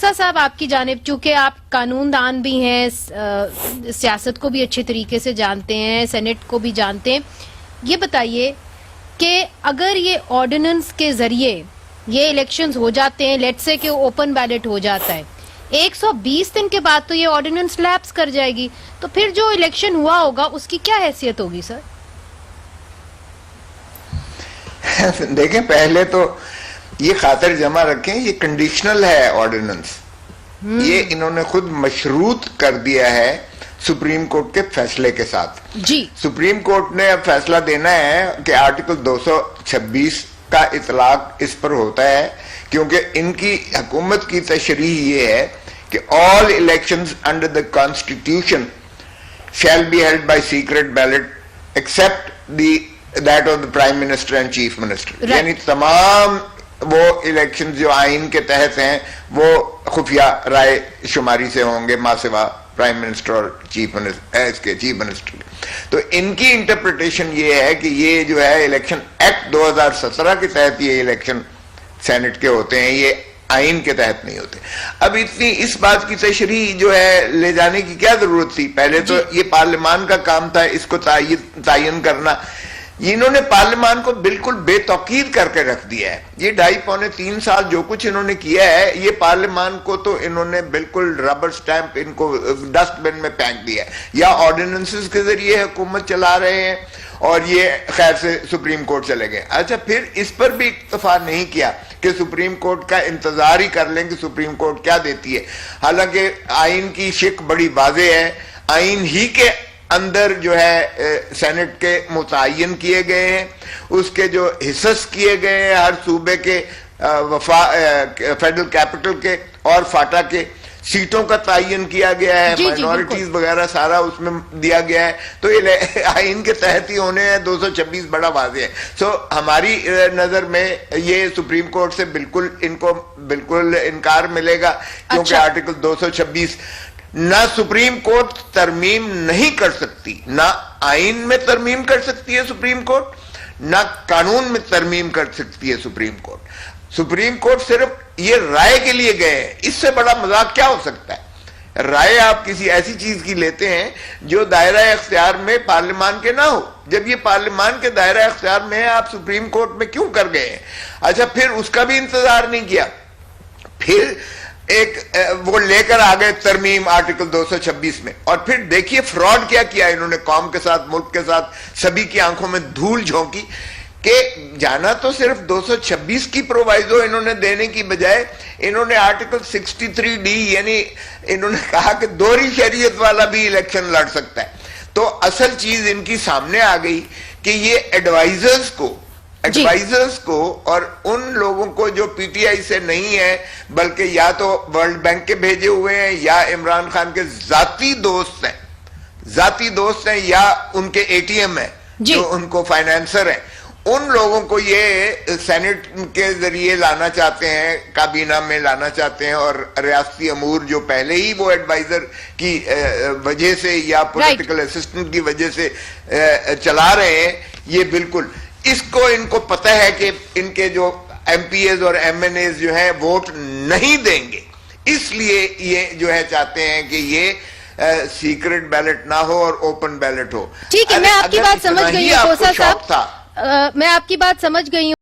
خوسا صاحب آپ کی جانب، چونکہ آپ قانون دان بھی ہیں، سیاست کو بھی اچھے طریقے سے جانتے ہیں، سینٹ کو بھی جانتے ہیں، یہ بتائیے کہ اگر یہ آرڈیننس کے ذریعے یہ الیکشنز ہو جاتے ہیں، لیٹ سے کہ اوپن بیلٹ ہو جاتا ہے، 120 دن کے بعد تو یہ آرڈیننس لیپس کر جائے گی، تو پھر جو الیکشن ہوا ہوگا اس کی کیا حیثیت ہوگی سر؟ دیکھیں، پہلے تو یہ خاطر جمع رکھیں، یہ کنڈیشنل ہے آرڈیننس، یہ انہوں نے خود مشروط کر دیا ہے سپریم کورٹ کے فیصلے کے ساتھ. جی سپریم کورٹ نے اب فیصلہ دینا ہے کہ آرٹیکل 226 کا اطلاق اس پر ہوتا ہے، کیونکہ ان کی حکومت کی تشریح یہ ہے کہ all elections under the constitution shall be held by secret ballot except that of the prime minister and chief minister. یعنی تمام وہ الیکشن جو آئین کے تحت ہیں وہ خفیہ رائے شماری سے ہوں گے، ماں سوا پرائم منسٹر اور چیف منسٹر. تو ان کی انٹرپریٹیشن یہ ہے کہ یہ جو ہے الیکشن ایکٹ 2017 کے تحت یہ الیکشن سینٹ کے ہوتے ہیں، یہ آئین کے تحت نہیں ہوتے. اب اتنی اس بات کی تشریح جو ہے لے جانے کی کیا ضرورت تھی؟ پہلے تو یہ پارلیمان کا کام تھا اس کو تعین کرنا. انہوں نے پارلیمان کو بالکل بے توقیر کر کے رکھ دیا ہے. یہ 2.5-3 سال جو کچھ انہوں نے کیا ہے، یہ پارلیمان کو تو انہوں نے بالکل ربر سٹیمپ ان کو ڈسٹ بن میں پھینک دیا ہے. یا آرڈیننسز کے ذریعے حکومت چلا رہے ہیں اور یہ خیر سے سپریم کورٹ چلے گئے. اچھا، پھر اس پر بھی اکتفا نہیں کیا کہ سپریم کورٹ کا انتظار ہی کر لیں کہ سپریم کورٹ کیا دیتی ہے. حالانکہ آئین کی شک بڑی واضح ہے، آئین ہی کے اندر جو ہے سینٹ کے متعین کیے گئے ہیں، اس کے جو حصص کیے گئے ہیں ہر صوبے کے، فیڈرل کیپٹل کے اور فاٹا کے سیٹوں کا تعین کیا گیا ہے، مائنورٹیز وغیرہ سارا اس میں دیا گیا ہے. تو یہ آئین کے تحت ہی ہونے ہیں. 226 بڑا واضح ہے. ہماری نظر میں یہ سپریم کورٹ سے بالکل ان کو بالکل انکار ملے گا، کیونکہ آرٹیکل 226 نہ سپریم کورٹ ترمیم نہیں کر سکتی، نہ آئین میں ترمیم کر سکتی ہے سپریم کورٹ، نہ قانون میں ترمیم کر سکتی ہے سپریم کورٹ. سپریم کورٹ صرف یہ رائے کے لیے گئے ہیں. اس سے بڑا مذاق کیا ہو سکتا ہے؟ رائے آپ کسی ایسی چیز کی لیتے ہیں جو دائرہ اختیار میں پارلیمان کے نہ ہو. جب یہ پارلیمان کے دائرہ اختیار میں ہے، آپ سپریم کورٹ میں کیوں کر گئے ہیں؟ اچھا، پھر اس کا بھی انتظار نہیں کیا، پھر ایک وہ لے کر آ گئے ترمیم آرٹیکل 226 میں. اور پھر دیکھیے فراڈ کیا کیا انہوں نے قوم کے ساتھ، ملک کے ساتھ. سبھی کی آنکھوں میں دھول جھونکی کہ جانا تو صرف 226 کی پرووائزو انہوں نے دینے کی بجائے انہوں نے آرٹیکل 63D یعنی انہوں نے کہا کہ دوہری شریعت والا بھی الیکشن لڑ سکتا ہے. تو اصل چیز ان کی سامنے آ گئی کہ یہ ایڈوائزرز کو اور ان لوگوں کو جو پی ٹی آئی سے نہیں ہے بلکہ یا تو ورلڈ بینک کے بھیجے ہوئے ہیں یا عمران خان کے ذاتی دوست ہیں یا ان کے اے ٹی ایم ہیں جو ان کو فائنینسر ہیں، ان لوگوں کو یہ سینٹ کے ذریعے لانا چاہتے ہیں، کابینہ میں لانا چاہتے ہیں، اور ریاستی امور جو پہلے ہی وہ ایڈوائزر کی وجہ سے یا پولیٹیکل اسسٹنٹ کی وجہ سے چلا رہے ہیں. یہ بالکل اس کو ان کو پتہ ہے کہ ان کے جو ایم پی ایز اور ایم این ایز جو ہیں ووٹ نہیں دیں گے، اس لیے یہ جو ہے چاہتے ہیں کہ یہ سیکرٹ بیلٹ نہ ہو اور اوپن بیلٹ ہو. ٹھیک ہے، میں آپ کی بات سمجھ گئی ہوں خوسا صاحب، میں آپ کی بات سمجھ گئی ہوں.